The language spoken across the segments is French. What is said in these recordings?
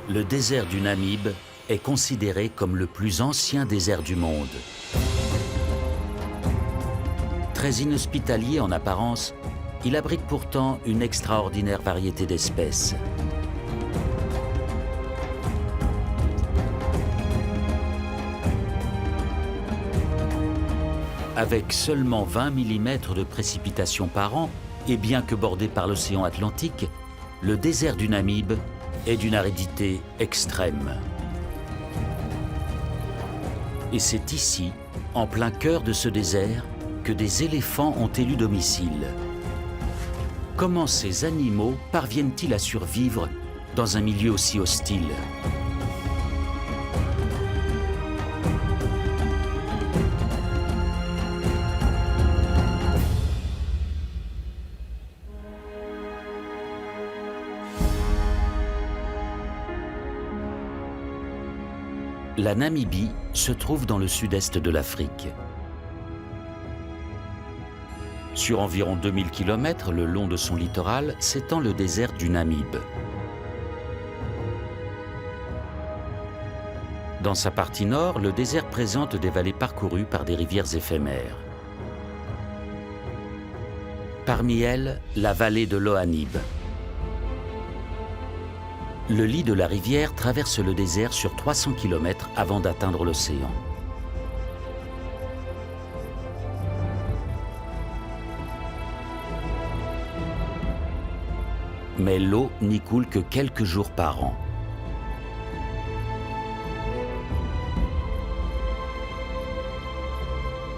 Le désert du Namib est considéré comme le plus ancien désert du monde. Très inhospitalier en apparence, il abrite pourtant une extraordinaire variété d'espèces. Avec seulement 20 mm de précipitations par an, et bien que bordé par l'océan Atlantique, le désert du Namib est d'une aridité extrême. Et c'est ici, en plein cœur de ce désert, que des éléphants ont élu domicile. Comment ces animaux parviennent-ils à survivre dans un milieu aussi hostile ? La Namibie se trouve dans le sud-est de l'Afrique. Sur environ 2000 km le long de son littoral s'étend le désert du Namib. Dans sa partie nord, le désert présente des vallées parcourues par des rivières éphémères. Parmi elles, la vallée de l'Ohanib. Le lit de la rivière traverse le désert sur 300 km avant d'atteindre l'océan. Mais l'eau n'y coule que quelques jours par an.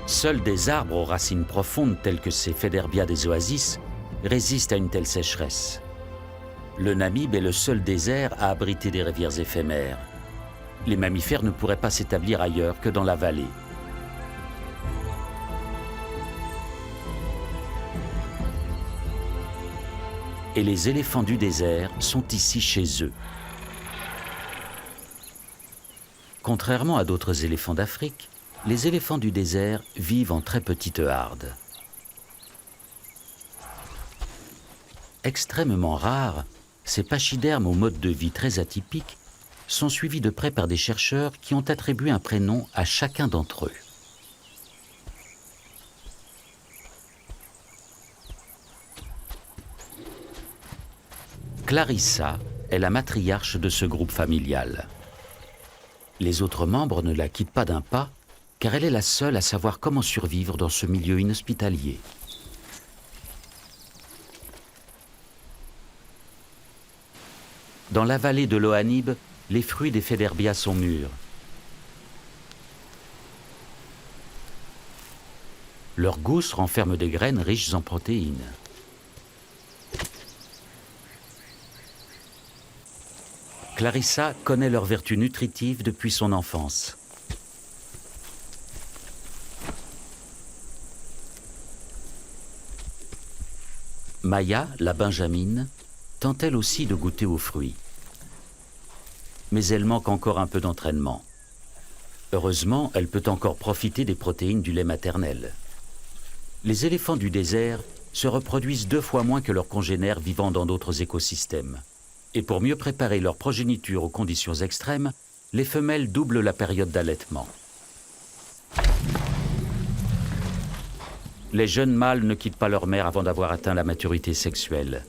Seuls des arbres aux racines profondes tels que ces Faidherbia des oasis résistent à une telle sécheresse. Le Namib est le seul désert à abriter des rivières éphémères. Les mammifères ne pourraient pas s'établir ailleurs que dans la vallée. Et les éléphants du désert sont ici chez eux. Contrairement à d'autres éléphants d'Afrique, les éléphants du désert vivent en très petites hardes. Extrêmement rares, ces pachydermes au mode de vie très atypique sont suivis de près par des chercheurs qui ont attribué un prénom à chacun d'entre eux. Clarissa est la matriarche de ce groupe familial. Les autres membres ne la quittent pas d'un pas, car elle est la seule à savoir comment survivre dans ce milieu inhospitalier. Dans la vallée de l'Ohanib, les fruits des Faidherbia sont mûrs. Leur gousse renferme des graines riches en protéines. Clarissa connaît leurs vertus nutritives depuis son enfance. Maya, la benjamine, tente elle aussi de goûter aux fruits. Mais elle manque encore un peu d'entraînement. Heureusement, elle peut encore profiter des protéines du lait maternel. Les éléphants du désert se reproduisent 2 fois moins que leurs congénères vivant dans d'autres écosystèmes. Et pour mieux préparer leur progéniture aux conditions extrêmes, les femelles doublent la période d'allaitement. Les jeunes mâles ne quittent pas leur mère avant d'avoir atteint la maturité sexuelle.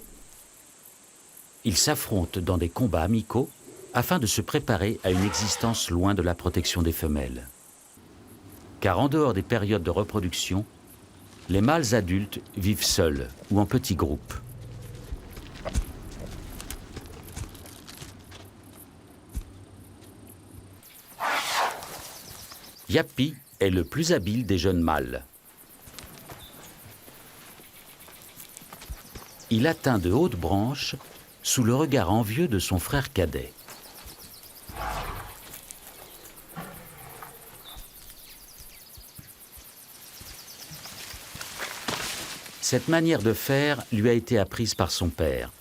Ils s'affrontent dans des combats amicaux afin de se préparer à une existence loin de la protection des femelles. Car en dehors des périodes de reproduction, les mâles adultes vivent seuls ou en petits groupes. Yapi est le plus habile des jeunes mâles. Il atteint de hautes branches sous le regard envieux de son frère cadet. Cette manière de faire lui a été apprise par son père.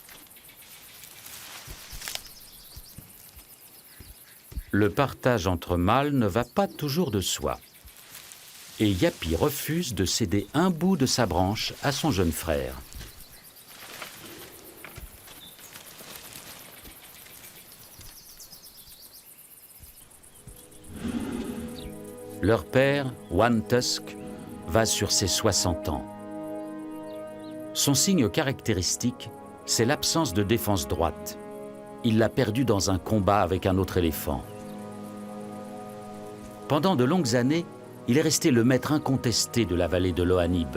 Le partage entre mâles ne va pas toujours de soi. Et Yapi refuse de céder un bout de sa branche à son jeune frère. Leur père, One Tusk, va sur ses 60 ans. Son signe caractéristique, c'est l'absence de défense droite. Il l'a perdue dans un combat avec un autre éléphant. Pendant de longues années, il est resté le maître incontesté de la vallée de l'Ohanib.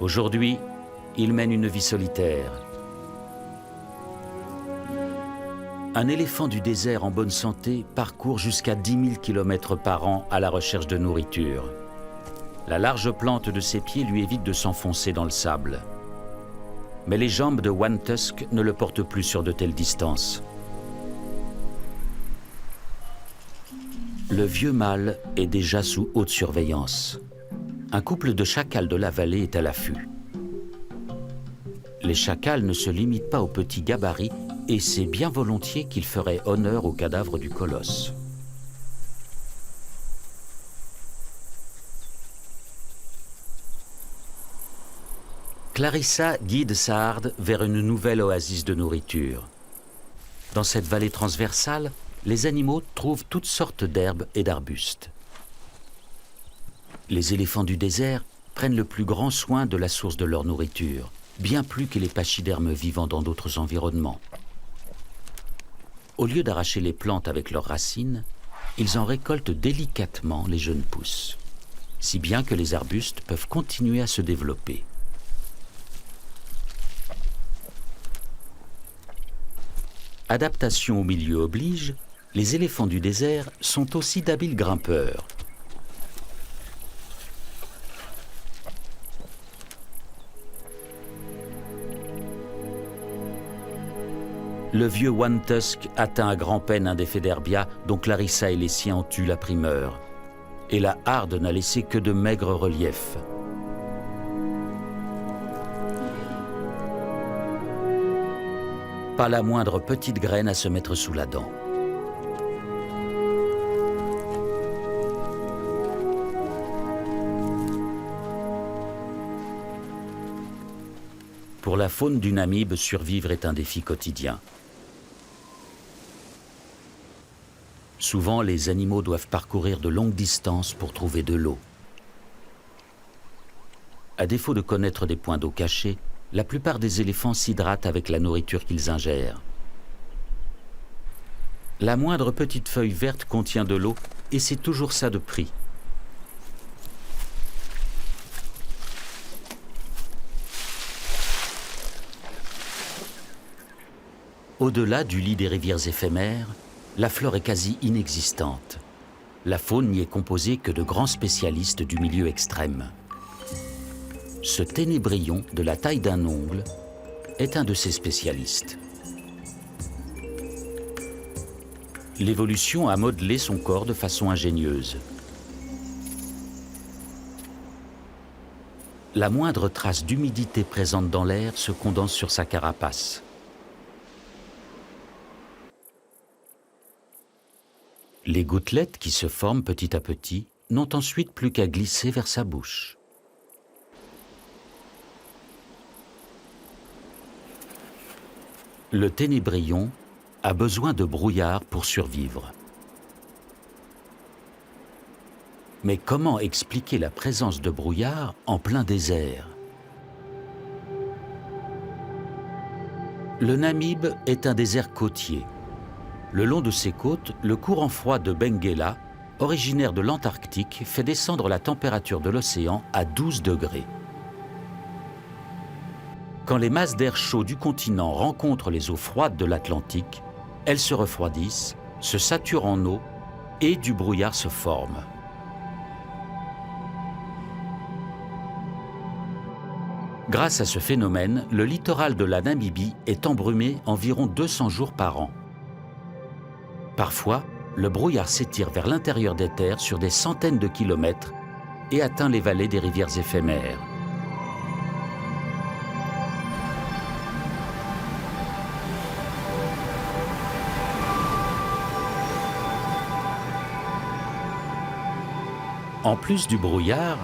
Aujourd'hui, il mène une vie solitaire. Un éléphant du désert en bonne santé parcourt jusqu'à 10 000 km par an à la recherche de nourriture. La large plante de ses pieds lui évite de s'enfoncer dans le sable. Mais les jambes de One Tusk ne le portent plus sur de telles distances. Le vieux mâle est déjà sous haute surveillance. Un couple de chacals de la vallée est à l'affût. Les chacals ne se limitent pas aux petits gabarits et c'est bien volontiers qu'ils feraient honneur au cadavre du colosse. Clarissa guide Saad vers une nouvelle oasis de nourriture. Dans cette vallée transversale, les animaux trouvent toutes sortes d'herbes et d'arbustes. Les éléphants du désert prennent le plus grand soin de la source de leur nourriture, bien plus que les pachydermes vivant dans d'autres environnements. Au lieu d'arracher les plantes avec leurs racines, ils en récoltent délicatement les jeunes pousses, si bien que les arbustes peuvent continuer à se développer. Adaptation au milieu oblige, les éléphants du désert sont aussi d'habiles grimpeurs. Le vieux One Tusk atteint à grand-peine un des Féderbias dont Clarissa et les siens ont eu la primeur. Et la harde n'a laissé que de maigres reliefs. Pas la moindre petite graine à se mettre sous la dent. Pour la faune du Namib, survivre est un défi quotidien. Souvent, les animaux doivent parcourir de longues distances pour trouver de l'eau. À défaut de connaître des points d'eau cachés, la plupart des éléphants s'hydratent avec la nourriture qu'ils ingèrent. La moindre petite feuille verte contient de l'eau et c'est toujours ça de prix. Au-delà du lit des rivières éphémères, la flore est quasi inexistante. La faune n'y est composée que de grands spécialistes du milieu extrême. Ce ténébrion de la taille d'un ongle est un de ces spécialistes. L'évolution a modelé son corps de façon ingénieuse. La moindre trace d'humidité présente dans l'air se condense sur sa carapace. Les gouttelettes qui se forment petit à petit n'ont ensuite plus qu'à glisser vers sa bouche. Le ténébrion a besoin de brouillard pour survivre. Mais comment expliquer la présence de brouillard en plein désert? Le Namib est un désert côtier. Le long de ses côtes, le courant froid de Benguela, originaire de l'Antarctique, fait descendre la température de l'océan à 12 degrés. Quand les masses d'air chaud du continent rencontrent les eaux froides de l'Atlantique, elles se refroidissent, se saturent en eau et du brouillard se forme. Grâce à ce phénomène, le littoral de la Namibie est embrumé environ 200 jours par an. Parfois, le brouillard s'étire vers l'intérieur des terres sur des centaines de kilomètres et atteint les vallées des rivières éphémères. En plus du brouillard,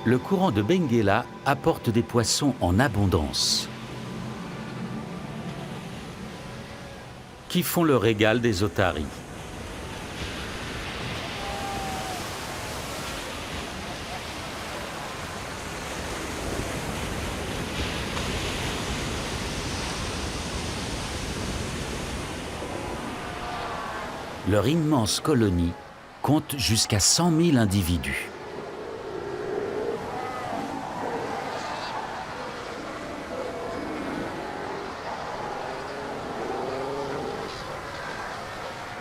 le courant de Benguela apporte des poissons en abondance, qui font le régal des otaries. Leur immense colonie compte jusqu'à 100 000 individus.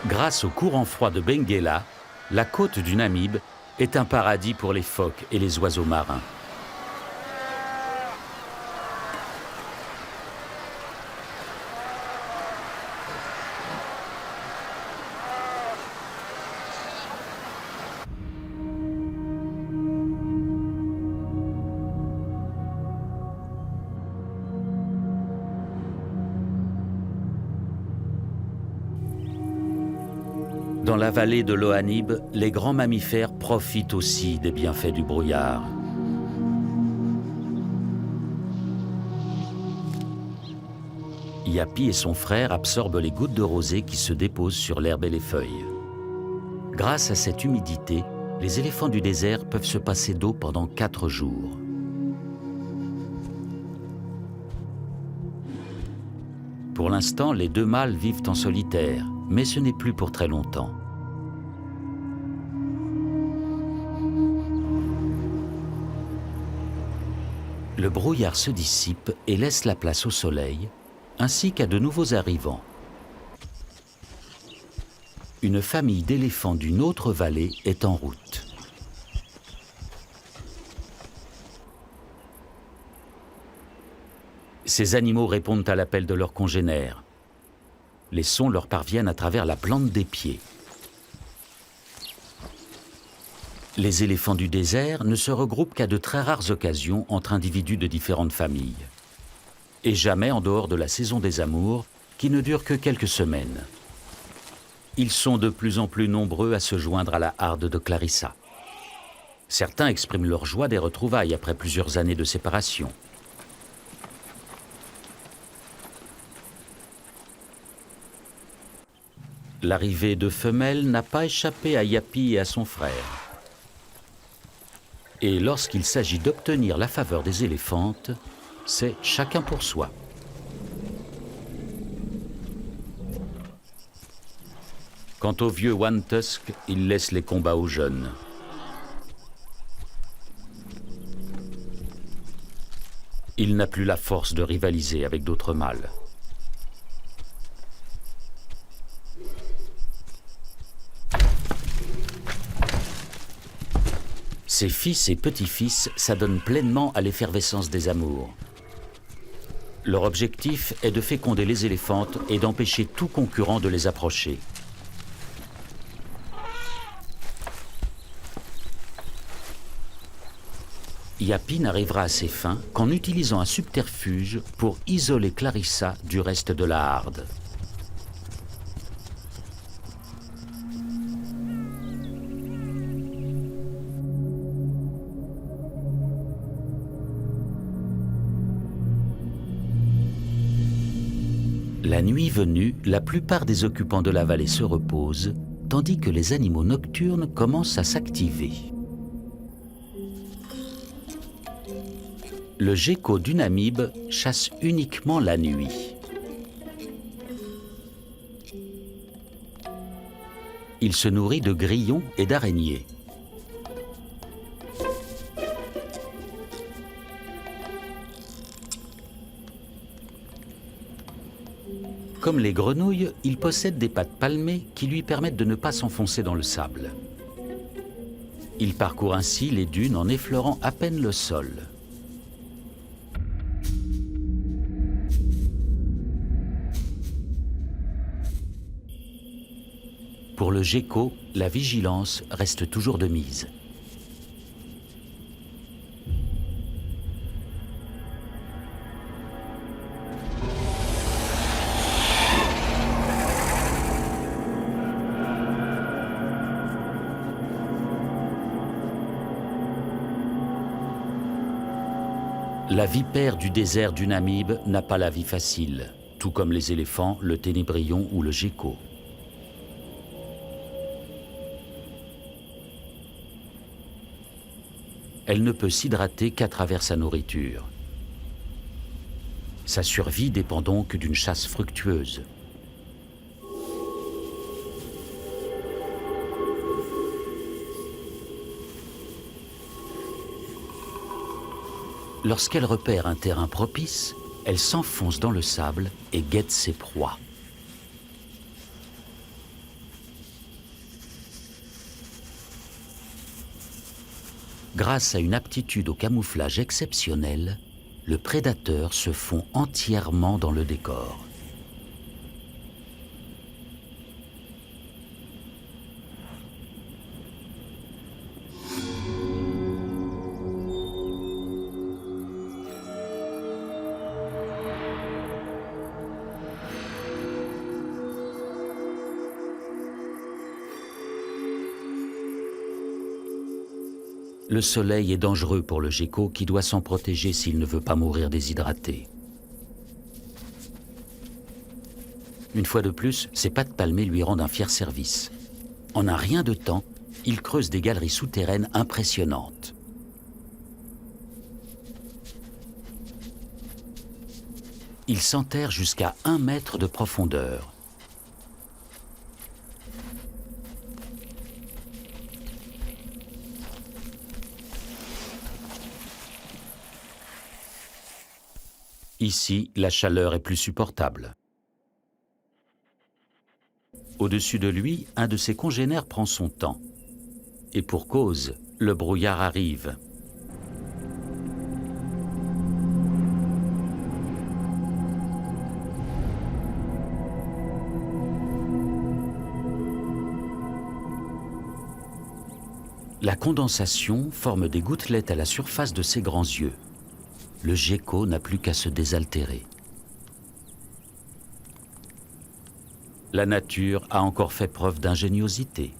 Grâce au courant froid de Benguela, la côte du Namibe est un paradis pour les phoques et les oiseaux marins. Dans la vallée de l'Ohanib, les grands mammifères profitent aussi des bienfaits du brouillard. Yapi et son frère absorbent les gouttes de rosée qui se déposent sur l'herbe et les feuilles. Grâce à cette humidité, les éléphants du désert peuvent se passer d'eau pendant 4 jours. Pour l'instant, les 2 mâles vivent en solitaire, mais ce n'est plus pour très longtemps. Le brouillard se dissipe et laisse la place au soleil, ainsi qu'à de nouveaux arrivants. Une famille d'éléphants d'une autre vallée est en route. Ces animaux répondent à l'appel de leurs congénères. Les sons leur parviennent à travers la plante des pieds. Les éléphants du désert ne se regroupent qu'à de très rares occasions entre individus de différentes familles. Et jamais en dehors de la saison des amours, qui ne dure que quelques semaines. Ils sont de plus en plus nombreux à se joindre à la harde de Clarissa. Certains expriment leur joie des retrouvailles après plusieurs années de séparation. L'arrivée de femelles n'a pas échappé à Yapi et à son frère. Et lorsqu'il s'agit d'obtenir la faveur des éléphantes, c'est chacun pour soi. Quant au vieux One Tusk, il laisse les combats aux jeunes. Il n'a plus la force de rivaliser avec d'autres mâles. Ses fils et petits-fils s'adonnent pleinement à l'effervescence des amours. Leur objectif est de féconder les éléphantes et d'empêcher tout concurrent de les approcher. Yapi n'arrivera à ses fins qu'en utilisant un subterfuge pour isoler Clarissa du reste de la harde. La nuit venue, la plupart des occupants de la vallée se reposent, tandis que les animaux nocturnes commencent à s'activer. Le gecko du Namibe chasse uniquement la nuit. Il se nourrit de grillons et d'araignées. Comme les grenouilles, il possède des pattes palmées qui lui permettent de ne pas s'enfoncer dans le sable. Il parcourt ainsi les dunes en effleurant à peine le sol. Pour le gecko, la vigilance reste toujours de mise. La vipère du désert du Namibe n'a pas la vie facile, tout comme les éléphants, le ténébrion ou le gecko. Elle ne peut s'hydrater qu'à travers sa nourriture. Sa survie dépend donc d'une chasse fructueuse. Lorsqu'elle repère un terrain propice, elle s'enfonce dans le sable et guette ses proies. Grâce à une aptitude au camouflage exceptionnelle, le prédateur se fond entièrement dans le décor. Le soleil est dangereux pour le gecko qui doit s'en protéger s'il ne veut pas mourir déshydraté. Une fois de plus, ses pattes palmées lui rendent un fier service. En un rien de temps, il creuse des galeries souterraines impressionnantes. Il s'enterre jusqu'à 1 mètre de profondeur. Ici, la chaleur est plus supportable. Au-dessus de lui, un de ses congénères prend son temps. Et pour cause, le brouillard arrive. La condensation forme des gouttelettes à la surface de ses grands yeux. Le gecko n'a plus qu'à se désaltérer. La nature a encore fait preuve d'ingéniosité.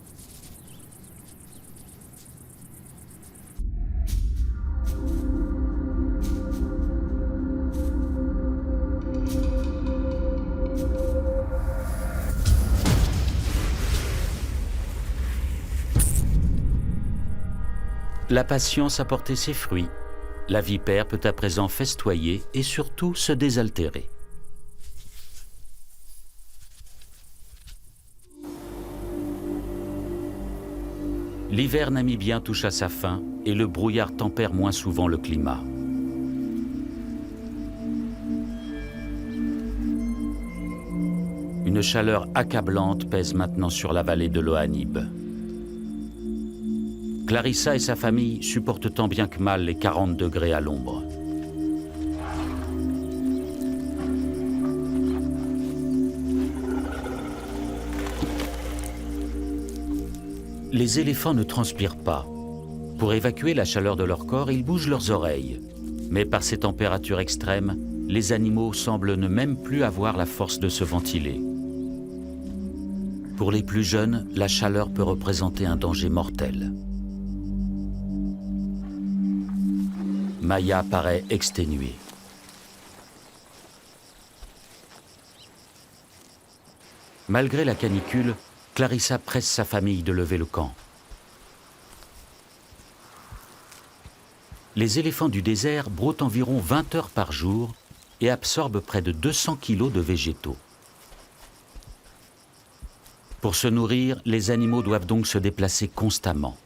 La patience a porté ses fruits. La vipère peut à présent festoyer et surtout se désaltérer. L'hiver namibien touche à sa fin et le brouillard tempère moins souvent le climat. Une chaleur accablante pèse maintenant sur la vallée de l'Ohanib. Clarissa et sa famille supportent tant bien que mal les 40 degrés à l'ombre. Les éléphants ne transpirent pas. Pour évacuer la chaleur de leur corps, ils bougent leurs oreilles. Mais par ces températures extrêmes, les animaux semblent ne même plus avoir la force de se ventiler. Pour les plus jeunes, la chaleur peut représenter un danger mortel. Maya paraît exténuée. Malgré la canicule, Clarissa presse sa famille de lever le camp. Les éléphants du désert broutent environ 20 heures par jour et absorbent près de 200 kilos de végétaux. Pour se nourrir, les animaux doivent donc se déplacer constamment.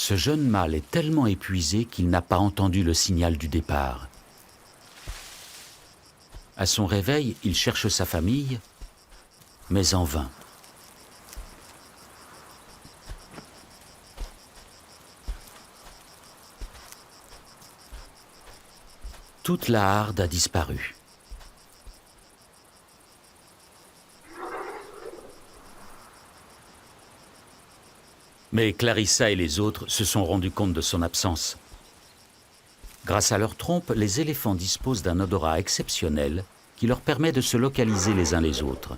Ce jeune mâle est tellement épuisé qu'il n'a pas entendu le signal du départ. À son réveil, il cherche sa famille, mais en vain. Toute la harde a disparu. Mais Clarissa et les autres se sont rendus compte de son absence. Grâce à leur trompe, les éléphants disposent d'un odorat exceptionnel qui leur permet de se localiser les uns les autres.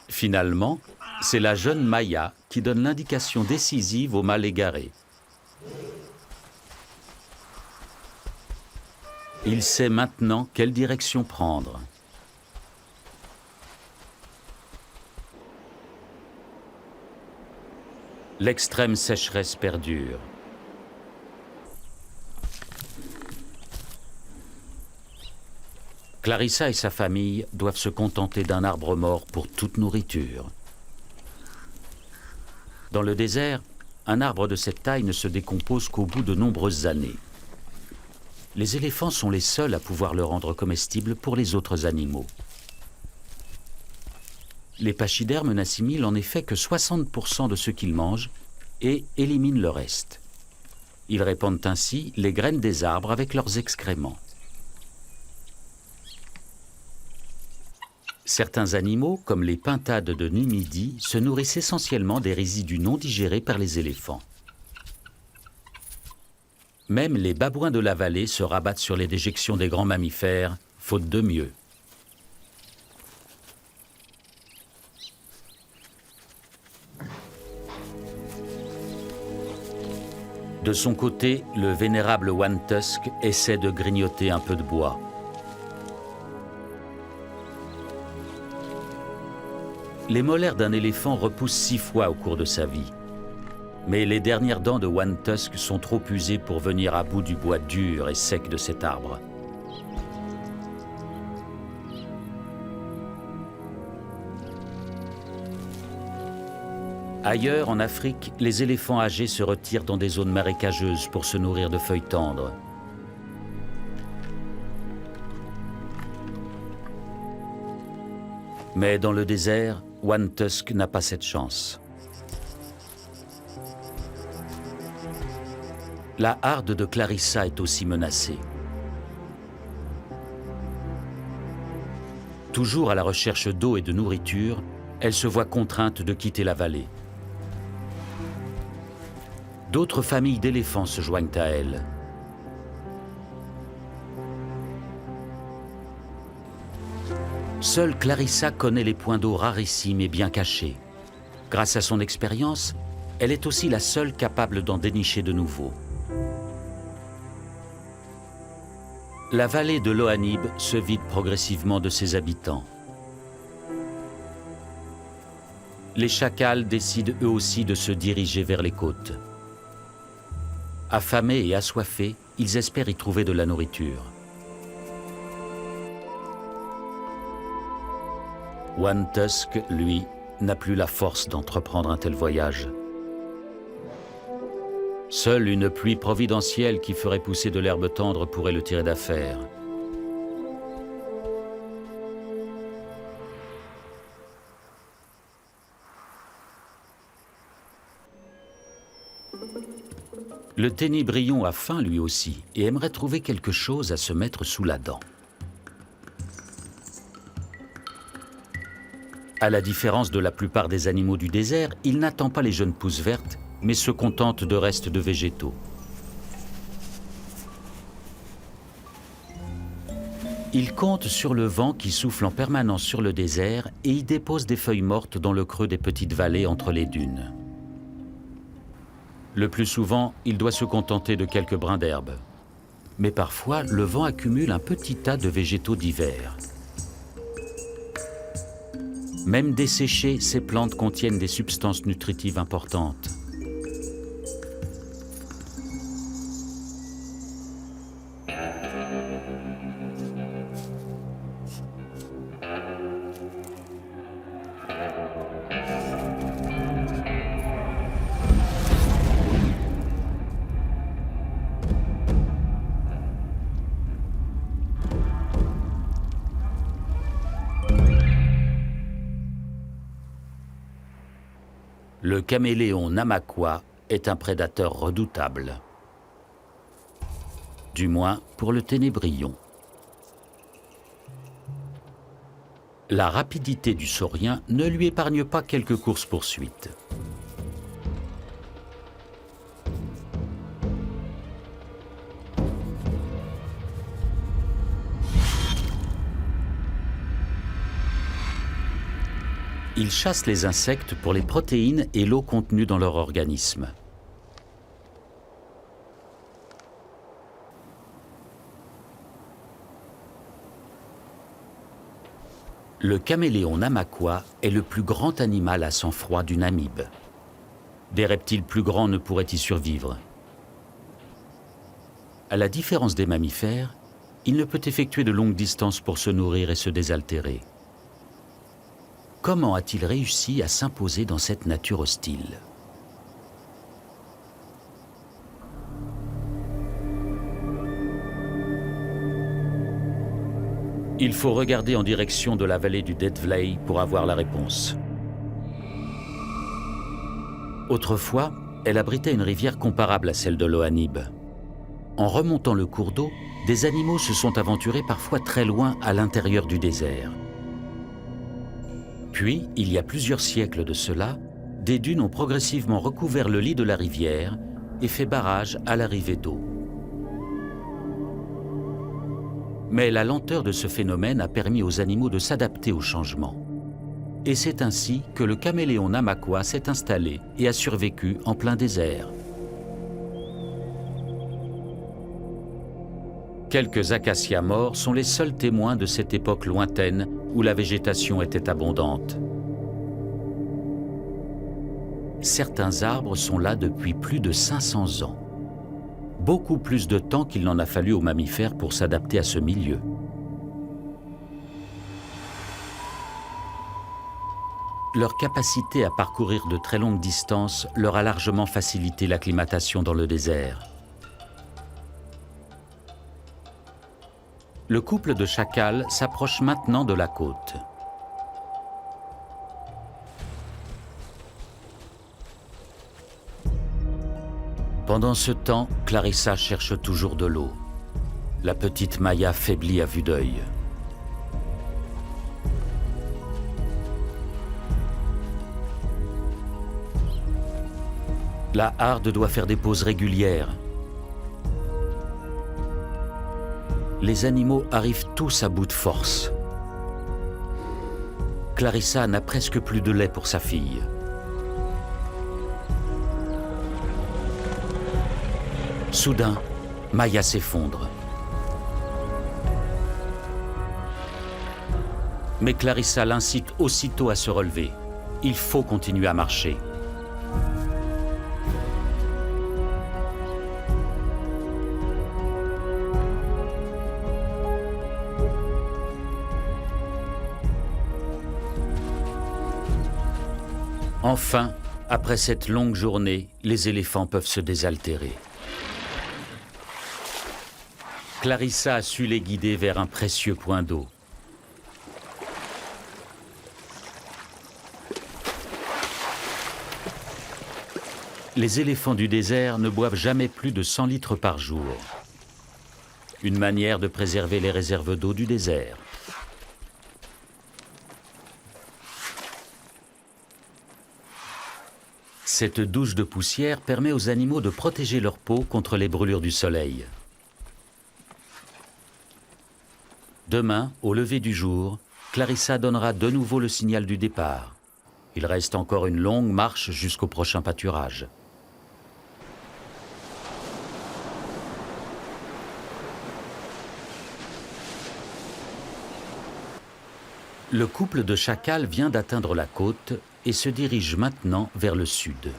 Finalement, c'est la jeune Maya qui donne l'indication décisive au mâle égaré. Il sait maintenant quelle direction prendre. L'extrême sécheresse perdure. Clarissa et sa famille doivent se contenter d'un arbre mort pour toute nourriture. Dans le désert, un arbre de cette taille ne se décompose qu'au bout de nombreuses années. Les éléphants sont les seuls à pouvoir le rendre comestible pour les autres animaux. Les pachydermes n'assimilent en effet que 60% de ce qu'ils mangent et éliminent le reste. Ils répandent ainsi les graines des arbres avec leurs excréments. Certains animaux, comme les pintades de Numidie, se nourrissent essentiellement des résidus non digérés par les éléphants. Même les babouins de la vallée se rabattent sur les déjections des grands mammifères, faute de mieux. De son côté, le vénérable One Tusk essaie de grignoter un peu de bois. Les molaires d'un éléphant repoussent 6 fois au cours de sa vie. Mais les dernières dents de One Tusk sont trop usées pour venir à bout du bois dur et sec de cet arbre. Ailleurs, en Afrique, les éléphants âgés se retirent dans des zones marécageuses pour se nourrir de feuilles tendres. Mais dans le désert, One Tusk n'a pas cette chance. La harde de Clarissa est aussi menacée. Toujours à la recherche d'eau et de nourriture, elle se voit contrainte de quitter la vallée. D'autres familles d'éléphants se joignent à elle. Seule Clarissa connaît les points d'eau rarissimes et bien cachés. Grâce à son expérience, elle est aussi la seule capable d'en dénicher de nouveaux. La vallée de l'Ohanib se vide progressivement de ses habitants. Les chacals décident eux aussi de se diriger vers les côtes. Affamés et assoiffés, ils espèrent y trouver de la nourriture. One Tusk, lui, n'a plus la force d'entreprendre un tel voyage. Seule une pluie providentielle qui ferait pousser de l'herbe tendre pourrait le tirer d'affaire. Le ténébrion a faim lui aussi et aimerait trouver quelque chose à se mettre sous la dent. À la différence de la plupart des animaux du désert, il n'attend pas les jeunes pousses vertes, mais se contente de restes de végétaux. Il compte sur le vent qui souffle en permanence sur le désert et y dépose des feuilles mortes dans le creux des petites vallées entre les dunes. Le plus souvent, il doit se contenter de quelques brins d'herbe. Mais parfois, le vent accumule un petit tas de végétaux divers. Même desséchées, ces plantes contiennent des substances nutritives importantes. Le caméléon Namaqua est un prédateur redoutable. Du moins pour le ténébrion. La rapidité du saurien ne lui épargne pas quelques courses-poursuites. Ils chassent les insectes pour les protéines et l'eau contenue dans leur organisme. Le caméléon Namaqua est le plus grand animal à sang froid du Namib. Des reptiles plus grands ne pourraient y survivre. À la différence des mammifères, il ne peut effectuer de longues distances pour se nourrir et se désaltérer. Comment a-t-il réussi à s'imposer dans cette nature hostile ? Il faut regarder en direction de la vallée du Dead Vley pour avoir la réponse. Autrefois, elle abritait une rivière comparable à celle de l'Ohanib. En remontant le cours d'eau, des animaux se sont aventurés parfois très loin à l'intérieur du désert. Puis, il y a plusieurs siècles de cela, des dunes ont progressivement recouvert le lit de la rivière et fait barrage à l'arrivée d'eau. Mais la lenteur de ce phénomène a permis aux animaux de s'adapter au changement. Et c'est ainsi que le caméléon Namaqua s'est installé et a survécu en plein désert. Quelques acacias morts sont les seuls témoins de cette époque lointaine où la végétation était abondante. Certains arbres sont là depuis plus de 500 ans. Beaucoup plus de temps qu'il n'en a fallu aux mammifères pour s'adapter à ce milieu. Leur capacité à parcourir de très longues distances leur a largement facilité l'acclimatation dans le désert. Le couple de chacals s'approche maintenant de la côte. Pendant ce temps, Clarissa cherche toujours de l'eau. La petite Maya faiblit à vue d'œil. La harde doit faire des pauses régulières. Les animaux arrivent tous à bout de force. Clarissa n'a presque plus de lait pour sa fille. Soudain, Maya s'effondre. Mais Clarissa l'incite aussitôt à se relever. Il faut continuer à marcher. Enfin, après cette longue journée, les éléphants peuvent se désaltérer. Clarissa a su les guider vers un précieux point d'eau. Les éléphants du désert ne boivent jamais plus de 100 litres par jour. Une manière de préserver les réserves d'eau du désert. Cette douche de poussière permet aux animaux de protéger leur peau contre les brûlures du soleil. Demain, au lever du jour, Clarissa donnera de nouveau le signal du départ. Il reste encore une longue marche jusqu'au prochain pâturage. Le couple de chacals vient d'atteindre la côte et se dirige maintenant vers le sud.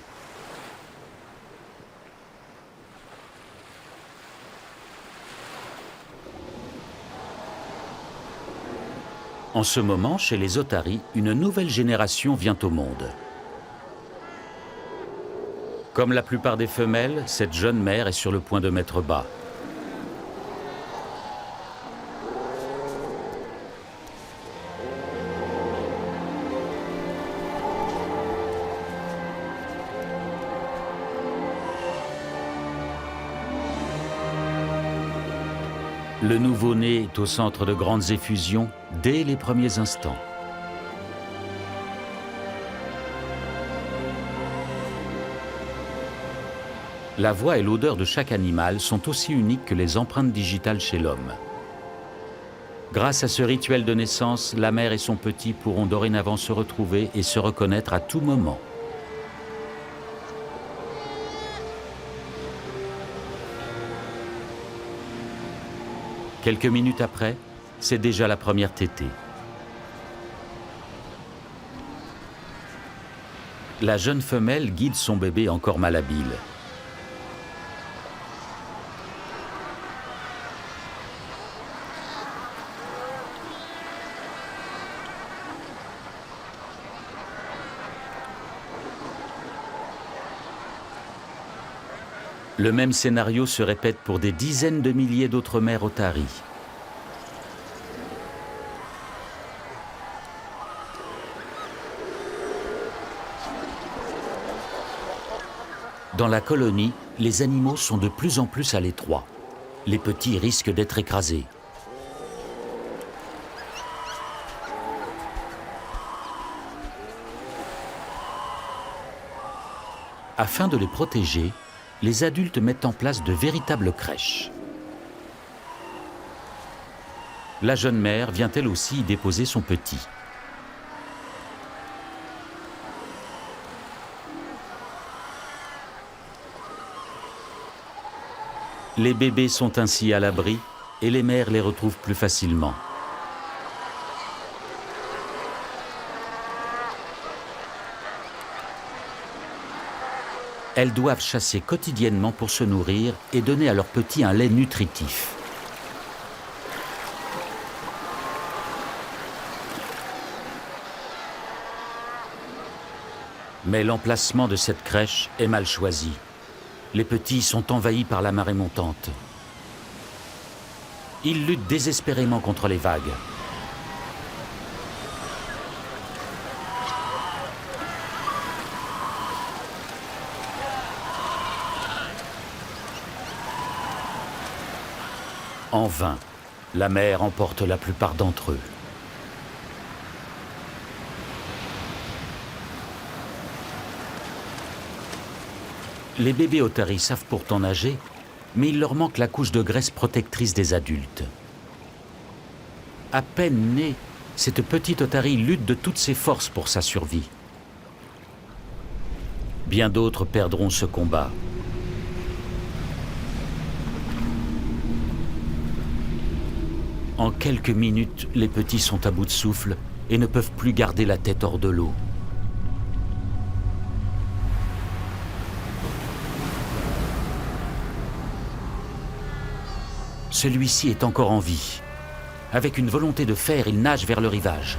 En ce moment, chez les otaries, une nouvelle génération vient au monde. Comme la plupart des femelles, cette jeune mère est sur le point de mettre bas. Le nouveau-né est au centre de grandes effusions dès les premiers instants. La voix et l'odeur de chaque animal sont aussi uniques que les empreintes digitales chez l'homme. Grâce à ce rituel de naissance, la mère et son petit pourront dorénavant se retrouver et se reconnaître à tout moment. Quelques minutes après, c'est déjà la première tétée. La jeune femelle guide son bébé encore malhabile. Le même scénario se répète pour des dizaines de milliers d'autres mères otaries. Dans la colonie, les animaux sont de plus en plus à l'étroit. Les petits risquent d'être écrasés. Afin de les protéger, les adultes mettent en place de véritables crèches. La jeune mère vient elle aussi y déposer son petit. Les bébés sont ainsi à l'abri et les mères les retrouvent plus facilement. Elles doivent chasser quotidiennement pour se nourrir et donner à leurs petits un lait nutritif. Mais l'emplacement de cette crèche est mal choisi. Les petits sont envahis par la marée montante. Ils luttent désespérément contre les vagues. En vain, la mer emporte la plupart d'entre eux. Les bébés otaries savent pourtant nager, mais il leur manque la couche de graisse protectrice des adultes. À peine née, cette petite otarie lutte de toutes ses forces pour sa survie. Bien d'autres perdront ce combat. En quelques minutes, les petits sont à bout de souffle et ne peuvent plus garder la tête hors de l'eau. Celui-ci est encore en vie. Avec une volonté de fer, il nage vers le rivage.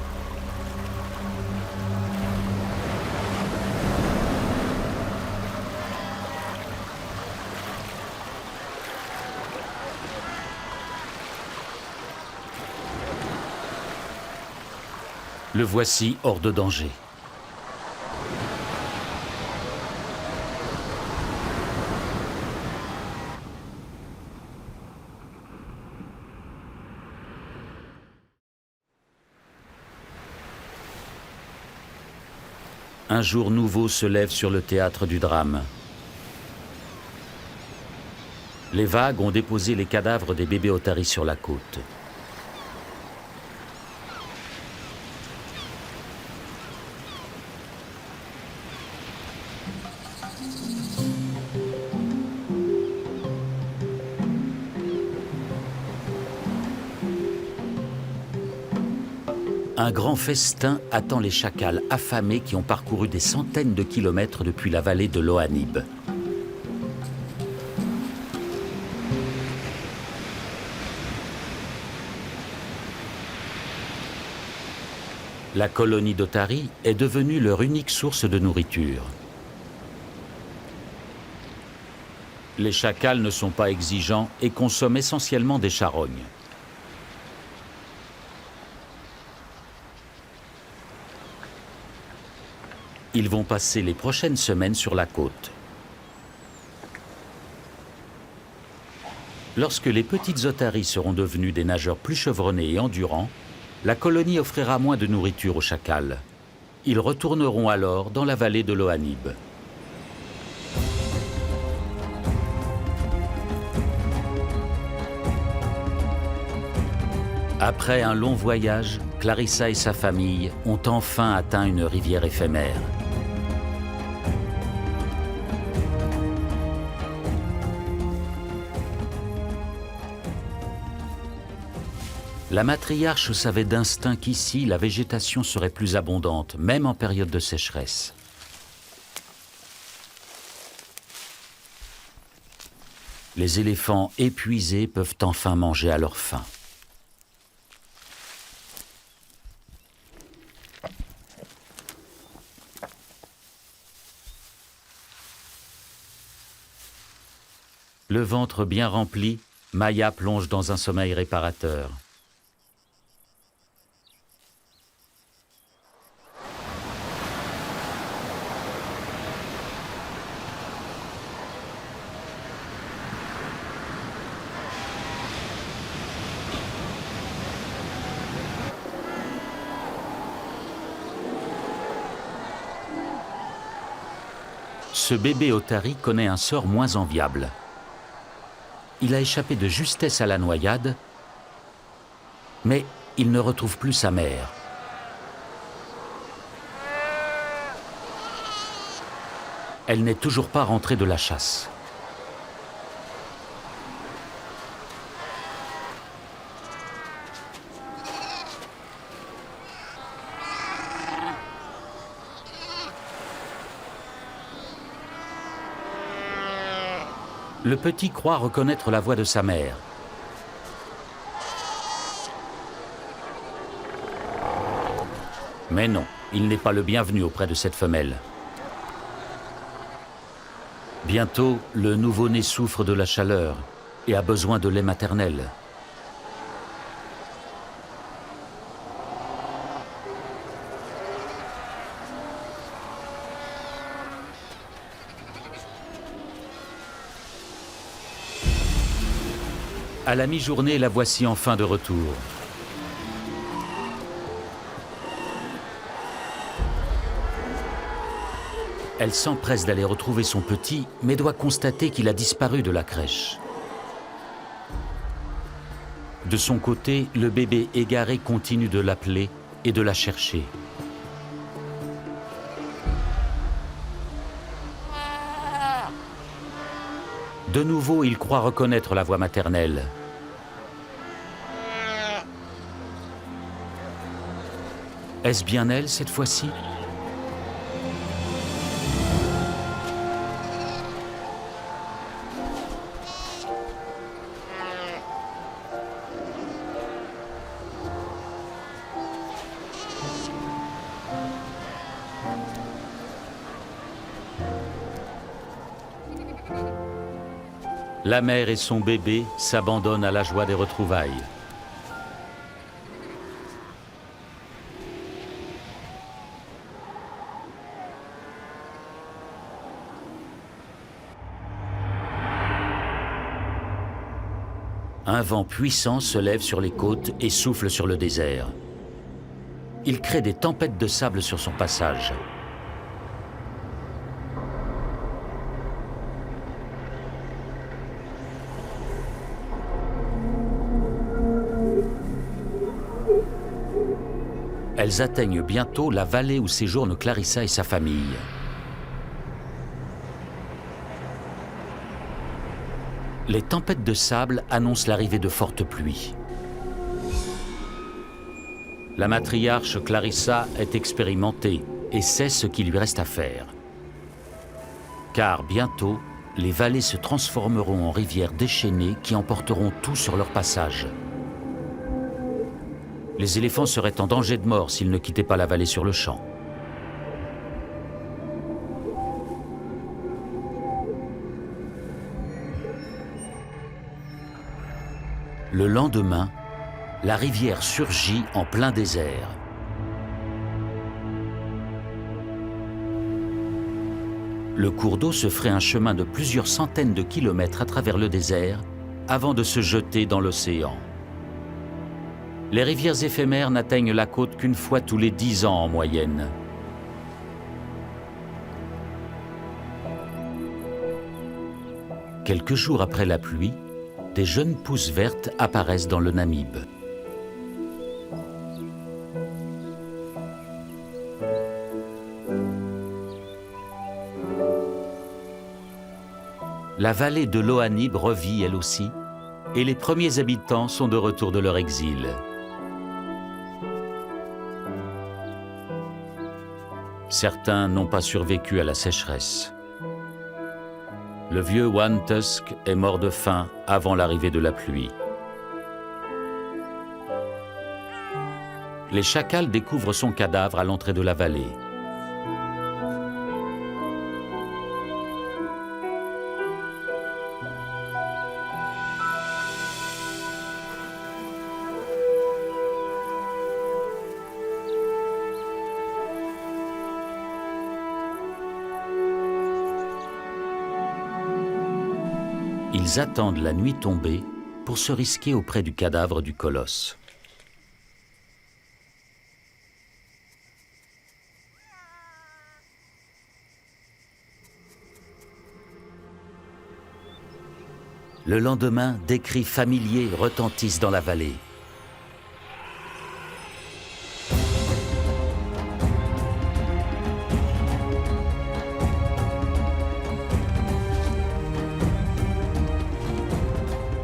Le voici hors de danger. Un jour nouveau se lève sur le théâtre du drame. Les vagues ont déposé les cadavres des bébés otaries sur la côte. Un grand festin attend les chacals affamés qui ont parcouru des centaines de kilomètres depuis la vallée de l'Ohanib. La colonie d'otaries est devenue leur unique source de nourriture. Les chacals ne sont pas exigeants et consomment essentiellement des charognes. Ils vont passer les prochaines semaines sur la côte. Lorsque les petites otaries seront devenues des nageurs plus chevronnés et endurants, la colonie offrira moins de nourriture aux chacals. Ils retourneront alors dans la vallée de l'Ohanib. Après un long voyage, Clarissa et sa famille ont enfin atteint une rivière éphémère. La matriarche savait d'instinct qu'ici, la végétation serait plus abondante, même en période de sécheresse. Les éléphants épuisés peuvent enfin manger à leur faim. Le ventre bien rempli, Maya plonge dans un sommeil réparateur. Ce bébé otari connaît un sort moins enviable. Il a échappé de justesse à la noyade, mais il ne retrouve plus sa mère. Elle n'est toujours pas rentrée de la chasse. Le petit croit reconnaître la voix de sa mère. Mais non, il n'est pas le bienvenu auprès de cette femelle. Bientôt, le nouveau-né souffre de la chaleur et a besoin de lait maternel. À la mi-journée, la voici enfin de retour. Elle s'empresse d'aller retrouver son petit, mais doit constater qu'il a disparu de la crèche. De son côté, le bébé égaré continue de l'appeler et de la chercher. De nouveau, il croit reconnaître la voix maternelle. Est-ce bien elle cette fois-ci ? La mère et son bébé s'abandonnent à la joie des retrouvailles. Un vent puissant se lève sur les côtes et souffle sur le désert. Il crée des tempêtes de sable sur son passage. Elles atteignent bientôt la vallée où séjournent Clarissa et sa famille. Les tempêtes de sable annoncent l'arrivée de fortes pluies. La matriarche Clarissa est expérimentée et sait ce qu'il lui reste à faire. Car bientôt, les vallées se transformeront en rivières déchaînées qui emporteront tout sur leur passage. Les éléphants seraient en danger de mort s'ils ne quittaient pas la vallée sur le champ. Le lendemain, la rivière surgit en plein désert. Le cours d'eau se ferait un chemin de plusieurs centaines de kilomètres à travers le désert avant de se jeter dans l'océan. Les rivières éphémères n'atteignent la côte qu'une fois tous les 10 ans en moyenne. Quelques jours après la pluie, des jeunes pousses vertes apparaissent dans le Namib. La vallée de l'Ohanib revit elle aussi, et les premiers habitants sont de retour de leur exil. Certains n'ont pas survécu à la sécheresse. Le vieux One Tusk est mort de faim avant l'arrivée de la pluie. Les chacals découvrent son cadavre à l'entrée de la vallée. Ils attendent la nuit tombée pour se risquer auprès du cadavre du colosse. Le lendemain, des cris familiers retentissent dans la vallée.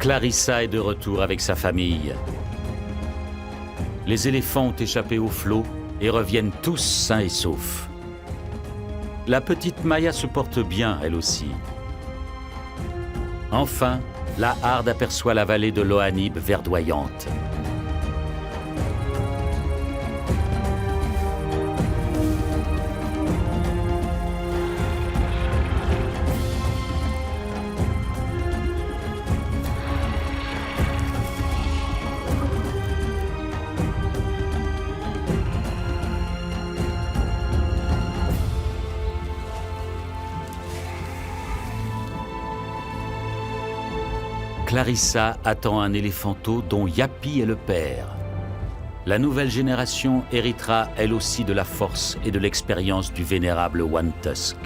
Clarissa est de retour avec sa famille. Les éléphants ont échappé au flot et reviennent tous sains et saufs. La petite Maya se porte bien, elle aussi. Enfin, la harde aperçoit la vallée de l'Ohanib verdoyante. Clarissa attend un éléphanteau dont Yapi est le père. La nouvelle génération héritera elle aussi de la force et de l'expérience du vénérable One Tusk.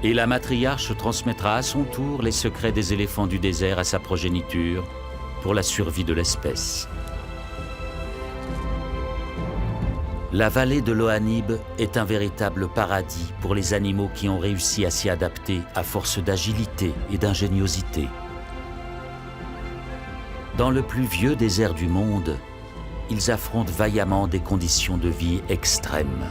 Et la matriarche transmettra à son tour les secrets des éléphants du désert à sa progéniture pour la survie de l'espèce. La vallée de l'Ohanib est un véritable paradis pour les animaux qui ont réussi à s'y adapter à force d'agilité et d'ingéniosité. Dans le plus vieux désert du monde, ils affrontent vaillamment des conditions de vie extrêmes.